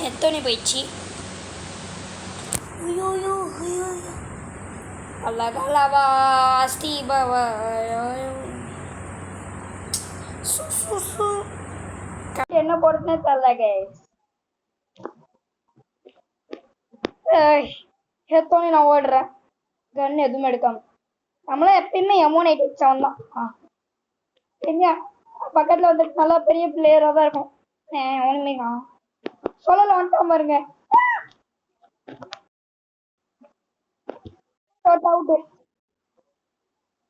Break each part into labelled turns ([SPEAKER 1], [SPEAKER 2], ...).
[SPEAKER 1] எத்தனை போயிடுச்சு. ஐயோ ஐயோ ஐயோ அழகலவா ஸ்ரீபவா என்ன போடுறதுன்னு தெரியல கைஸ். எத்தோனே நான் ஓடுறேன் கன் எதுவும் எடுக்காம. நம்மளாம் எப்பயுமே M1 7 தான். பக்கத்துல வந்துட்டு நல்லா பெரிய பிளேயரா தான் இருக்கும். ஒண்ணுமே சொல்லல வந்துட்டோம் பாருங்க.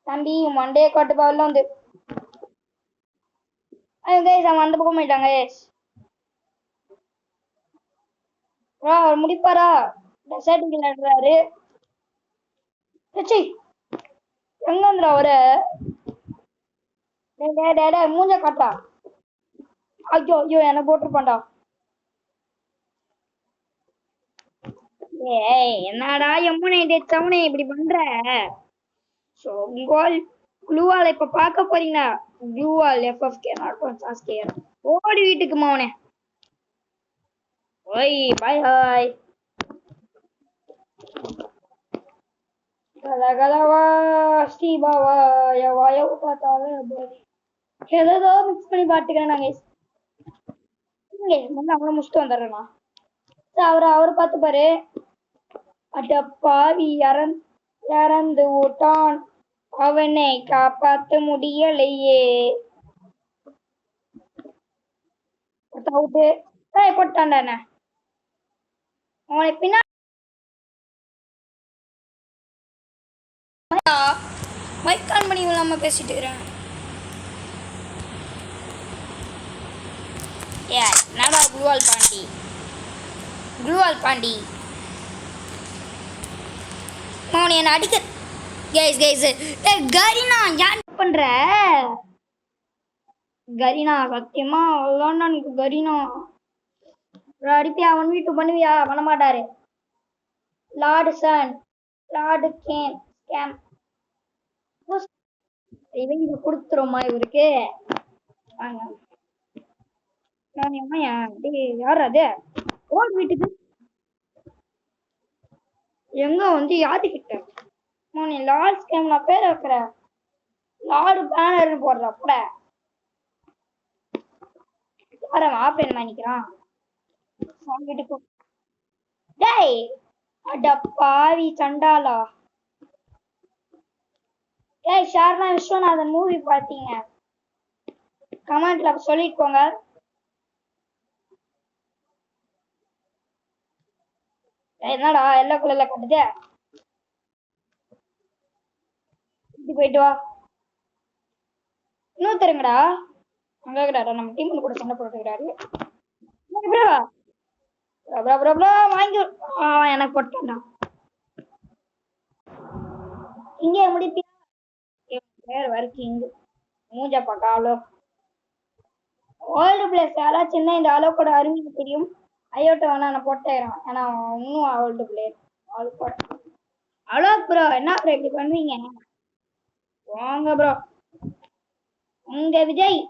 [SPEAKER 1] தம்பி மண்டே காட்டு பாவல வந்து அவன் அந்த பக்கம் போயிட்டாங்க. அவர் முடிப்பாரா? டெசர்ட் விளையாடுறாரு. எங்க வந்துடா அவரு? மூஞ்ச காட்டா. ஐயோ ஐயோ என்ன போட்டிருப்பான்டா. ஏய் என்னடா M1 7 இப்படி பண்ற? க்ளூவால் இப்ப பாக்க போறீங்களா? க்ளூவால் FFK ஓடி வீட்டுக்கு மவனே. ஓய் பாய் ஹாய். கலகலவா ஸ்ரீபாவா வாயோ பார்த்தாலே ஏதோ மிக்ஸ் பண்ணி பாட்டுக்கிறேன் நாங்க. அவங்கள முடிச்சுட்டு வந்துடுறேண்ணா. அவரை பார்த்து பாரு. அடப்பாவி இறந்து விட்டான். அவனை காப்பாத்த முடியலையே. போட்டான்டான அவனை பின்னா மைக் ஆன் பண்ணி இல்லாம பேசிட்டு இருக்கிறேன். என்னடா குளுவால் பாண்டி மோனி என்ன அடிக்க. கைஸ் கரீனா ஏன் பண்ற? கரீனா சத்தியமா எனக்கு கரீனா அடிப்பியா? 1v2 பண்ணுவியா? பண்ண மாட்டாரு. லார்டு சன் லார்டு கேம் இவங்க கொடுத்துருமா இவருக்கு? யார் அது? ஓர் வீட்டுக்கு எங்க வந்து யாருக்கிட்ட நீ லார்ட் ஸ்கேம் நான் பேர் வைக்கிற லார்டு பேனர் போடுற கூட யார ஆப்பேன் நினைக்கிறான். டேய் அட பாவி சண்டாலா. ஏய் ஷார்னா விஸ்வநாதன் மூவி பாத்தீங்க? கமெண்ட்ல சொல்லிட்டு போங்க. என்னடா எல்லோ கலர்ல கட்டுது? போயிட்டு வா. இன்னும் தருங்கடா. அங்க கிடாடா நம்ம டீம் கூட சண்டை போட்டுக்கிறாரு. வாங்கி எனக்கு போட்டான்டா. இங்கே முடிப்பியா? வரைக்கும் மூஞ்ச பக்காலோ ஓல்டு பிளேஸ் யாராச்சும் சின்ன இந்த ஆளோ கூட அருமைக்கு தெரியும். ஐயோட்ட வேணா நான் போட்டேன். ஏன்னா இன்னும் ஓல்டு பிளேயர் அவ்வளோ ப்ரோ. என்ன ப்ரோ இப்படி பண்றீங்க? வாங்க ப்ரோ. உங்க விஜய்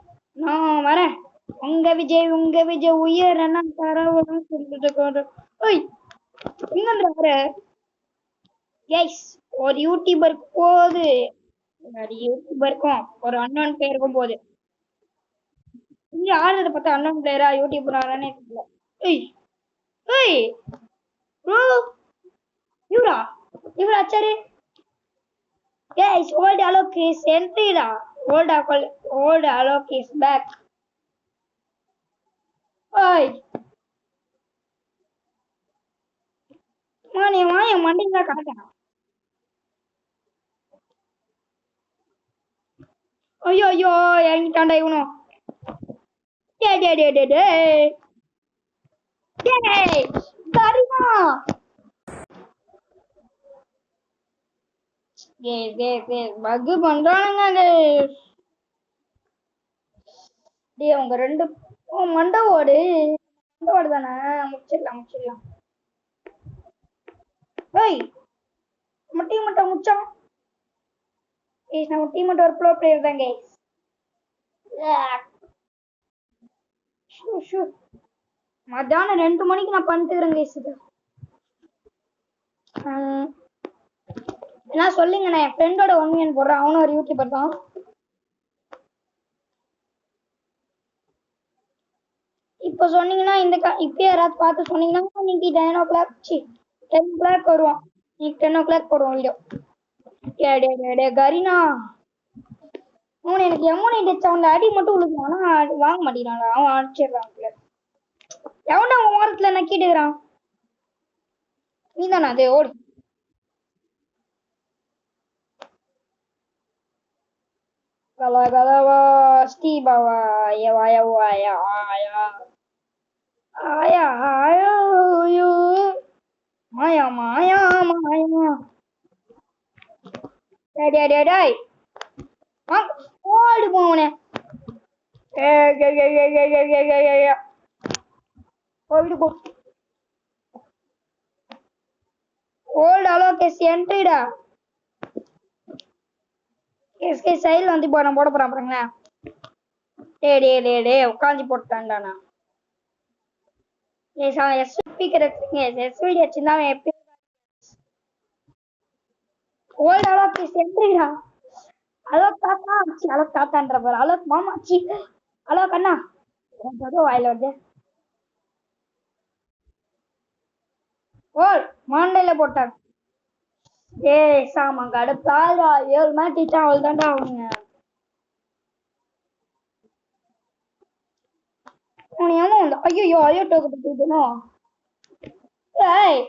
[SPEAKER 1] நான் வரேன். உங்க விஜய் உயர் என்ன தரவுன்னு சொல்லிட்டு ஒரு யூடியூபருக்கு போகுது. யூடியூபருக்கும் ஒரு அண்ணன் பேருக்கும் போகுது. இங்க ஆடுறத பார்த்தா அண்ணன் பிளேயரா யூடியூபர் ஆறானே தெரியல. இவரா சரி. old Alok is entry da. Old Alok is back. Oi. Mane வாய மண்டைல காட்டா. ஐயோ என்கிட்டாண்டா இவனோ. டேய் கரிமா. பக் பண்றானுங்க. டேய் அவங்க ரெண்டு மண்டை ஓடு தானே. முடிச்சிடலாம். ஏய் நம்ம டீம் மட்டும் முச்சான். நம்ம டீம் மட்டும் ஒரு ப்ரோ பிளேயர் தான் கைஸ். மத்தியானம் 2 மணிக்கு நான் பண்ணிட்டுக்கிறேன் கைஸ் இது. என்ன சொல்லுங்க, நான் என் ஃப்ரெண்டோட 1 million போடுறேன். அவனும் ஒரு யூடியூபர் தான். இப்போ சொன்னீங்கன்னா இப்பயே யாராவது பார்த்து சொன்னீங்கன்னா இன்னைக்கு 10 o'clock 10 o'clock வருவான். இன்னைக்கு 10 o'clock போடுவோம் வீடியோ. கரீனா அவன் எனக்கு எமௌண்ட் அடிச்சு அவன் அடி மட்டும் விழுக்கும். ஆனா வாங்க மாட்டேங்கிறான். அவன் அடிச்சிடுறான். எவனா அவன் ஓரத்துல நக்கிட்டுக்கிறான். நீ தானே அது ஓடு. கலா கலவா ஸ்டீபாவா யவா யவா யா ஆயா ஆயா ஆயா மாயா மாயா மாயா டேய் டேய் டேய் ஓடி போவனே. ஓடி போ. ஓல்ட் அலோ கேஸ் என்ட்ரிடா. கேஸ் சைடுல வந்து போட போறேன் பாருங்க. டேய் உட்காந்து போட்டான்டா நான். ஸ்பீக்கர் எடுத்துங்க. எஸ்விடி வச்சிருந்தா எப்படி ஓல்ட் அலோ கேஸ் என்ட்ரிடா. அலோ தாத்தா அலோ தாத்தான்ற பாரு. அலோ மாமா அலோ கண்ணா வாயில வருது. ஓல் மாண்டையில போட்டாங்க. ஏய் சாமா கடுப்பாடா. 7 மேட்ச் ஜெயிச்சா அவள் தான்டா அவங்க. ஐயோ ஐயோ டோக்கு போயிட்டணும். ஏய்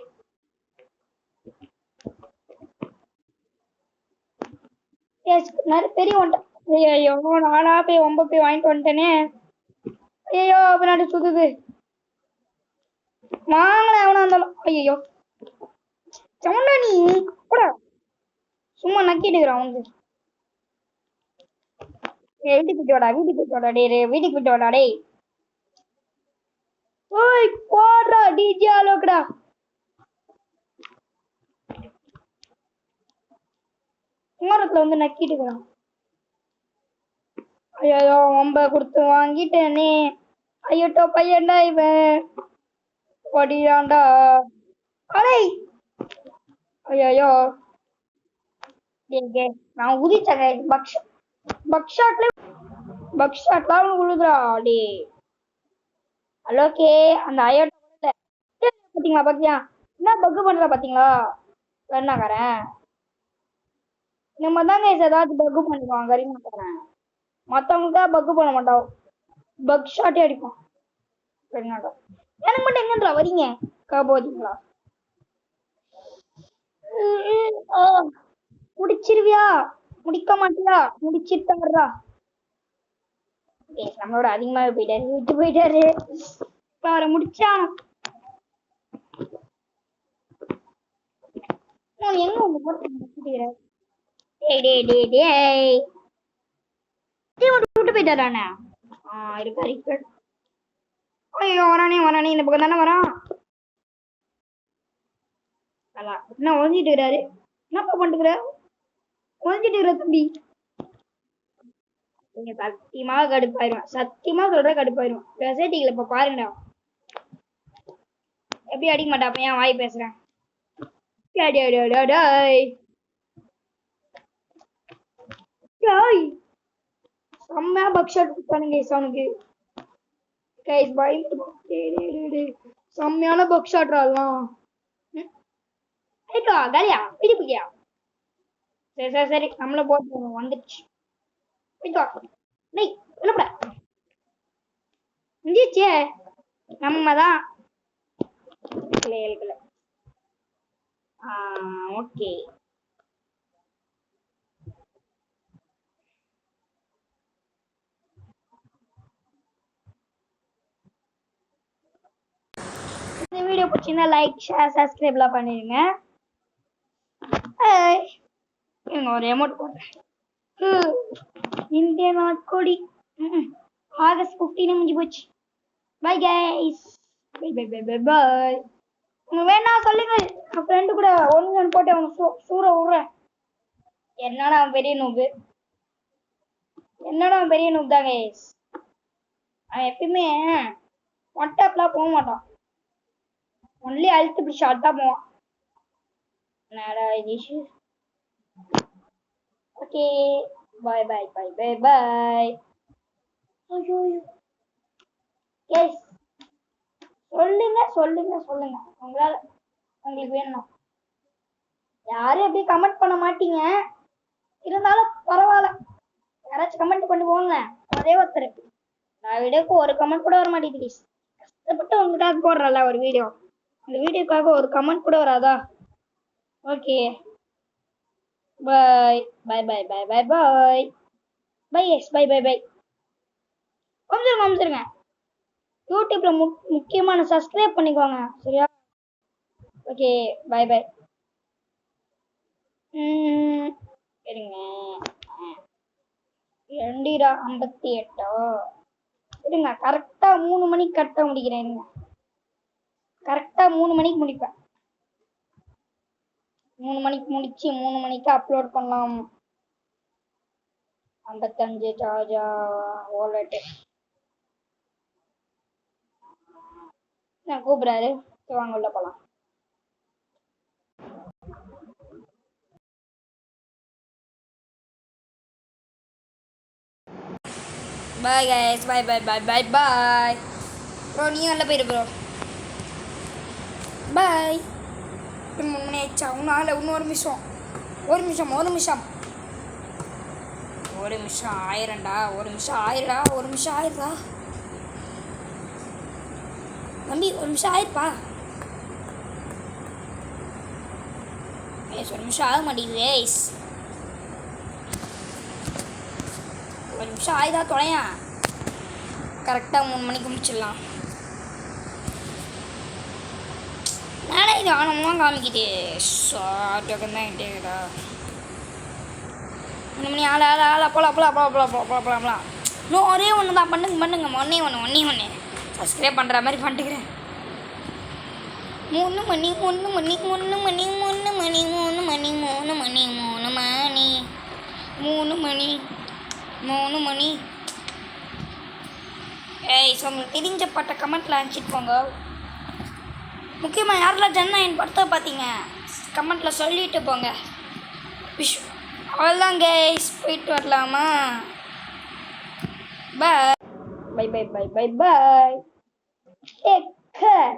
[SPEAKER 1] பெரிய வந்துட்டேன். ஐயோ நானா போய் 9 போய் வாங்கிட்டு வந்துட்டேனே. ஐயோ பின்னாடி சுத்துது. வாங்கல எவனா இருந்தாலும். ஐயோ சவுண்டா நீ கூட சும்மா நக்கிட்டுக்கிறான் வந்து. வீட்டுக்கு விட்டு வாடா டேய். ஓய் போடுறா டிஜே ஆலோக்கடா. ஓரத்துல வந்து நக்கிட்டுக்கிறான். ஐயோ 9 கொடுத்து வாங்கிட்டேனே. ஐயோட்டோ பையன்டா இவன். படியாண்டா. அடே ஐயோ நான் உதிச்சேன். பக்ஷாட்ல உழுதுறா டே. ஹலோகே அந்த ஐயோட்டா பாத்தீங்களா பாத்தியா என்ன பக்கு பண்றா பாத்தீங்களா கருணாக்காரன். நம்ம தாங்க ஏதாவது பக்கு பண்ணிடுவான் கரீனாக்காரன். மத்தவங்க பக்கு பண்ண மாட்டான். பக் ஷாட்டே அடிப்பான் கரீனாக்கா. எனக்கு மட்டும் எங்கன்றா வரீங்க போதீங்களா. முடிச்சிருவியா முடிக்க மாட்டியா முடிச்சிட்டாருடா. நம்மளோட அதிகமாவே போயிட்டாரு விட்டு போயிட்டாரு. அவரை முடிச்சான். எங்க உங்க விட்டு போயிட்டாரானே. இருக்கு. ஐயோ வரானே இந்த பக்கம் தானே வரான். என்ன ஒழிஞ்சிட்டு இருக்கிறாரு. என்னப்பா பண்ணிட்டு ஒழிஞ்சிட்டு இருக்கிற தம்பி. நீங்க சத்தியமா கடுப்பாயிருவேன். சத்தியமா சொல்ற கடுப்பாயிருவேன். பேசிட்டீங்களா இப்ப பாருங்கடா. எப்படி அடிக்க மாட்டா அப்ப ஏன் வாய் பேசுறேன். செம்மையா பக்ஷாட் கொடுத்தானுங்க அவனுக்கு. செம்மையான பக்ஷாட் அதெல்லாம். கலியா பிடிப்பியா. சரி நம்மள போட்டு வந்துடுச்சு. நம்மதான் ஓகே. இந்த வீடியோ பிடிச்சிருந்தா லைக் ஷேர் சப்ஸ்கிரைப்லாம் பண்ணிடுங்க. ஒரு அமௌண்ட் போடுறேன். இந்திய நாட்கொடி ஆகஸ்ட் 15 முடிஞ்சு போச்சு. Bye guys. பை. வேணா சொல்லுங்க. என் ஃப்ரெண்டு கூட 1 million போட்டு அவன் சூற விடுறேன். என்னடா பெரிய நூபு தான் கைஸ். அவன் எப்பயுமே ஒன் டேப்லாம் போக மாட்டான். ஒன்லி அழுத்து இப்படி ஷார்ட்டா போவான். Okay bye bye bye bye பாய். ஐயோ எஸ் சொல்லுங்க சொல்லுங்க சொல்லுங்க உங்களால உங்களுக்கு வேணும். யாரும் எப்படி கமெண்ட் பண்ண மாட்டீங்க, இருந்தாலும் பரவாயில்ல. யாராச்சும் கமெண்ட் பண்ணி போங்க. ஒரே ஒருத்தர் நான் வீடியோக்கு ஒரு கமெண்ட் கூட வர மாட்டேங்குது. கஷ்டப்பட்டு உங்களுக்காக போடுறல ஒரு வீடியோ, அந்த வீடியோக்காக ஒரு கமெண்ட் கூட வராதா? Okay bye bye bye bye bye bye பாய். எஸ் பாய் பாய் பாய். அமுச்சிருங்க யூடியூப்ல முக்கியமான சப்ஸ்கிரைப் பண்ணிக்கோங்க சரியா? ஓகே பாய் பாய். இருங்க 2:58 இருங்க. கரெக்டா 3 மணிக்கு கரெக்டா முடிக்கிறேன். இருங்க கரெக்டா 3 மணிக்கு முடிப்பேன். 3 மணிக்கு முடிச்சு 3 மணிக்கு அப்லோட் பண்ணலாம். 55 சார்ஜா வாலெட் நான் கூப்பிடாரு. வாங்க உள்ள போலாம். Bye guys bye bye bye bye bye bro. நீ நல்ல போயிரு ப்ரோ. பாய். 3 மணி ஆயிடுச்சா? இன்னும் ஒரு நிமிஷம் 1000டா. 1 நிமிஷம் 1000டா. தம்பி 1 நிமிஷம் ஆயிருப்பா. ஏஸ் 1 நிமிஷம் ஆக மாட்டேங்குது. ஏஸ் 1 நிமிஷம் ஆயுதா தொலையா. கரெக்டாக 3 மணிக்கு முடிச்சிடலாம். நானே இது ஆனமாக காமிக்கிட்டு ஷார்ட்டாக தான் கேட்டா. 3 மணி ஆளா போலாம். இன்னும் ஒரே ஒன்று தான். பண்ணுங்க ஒன்றே ஒன்று சப்ஸ்கிரைப் பண்ணுற மாதிரி பண்ணிட்டுக்கிறேன். 3 மணி. ஏய் உங்களுக்கு தெரிஞ்ச பாட்டை கமெண்ட்டில் அனுப்பிச்சிட்டு போங்க. முக்கியமாக யாரெல்லாம் ஜனநாயகன் படத்தை பார்த்தீங்க கமெண்ட்டில் சொல்லிட்டு போங்க. அவ்வளோதான் கைஸ், போயிட்டு வரலாமா? Bye bye bye bye bye bye. Take care.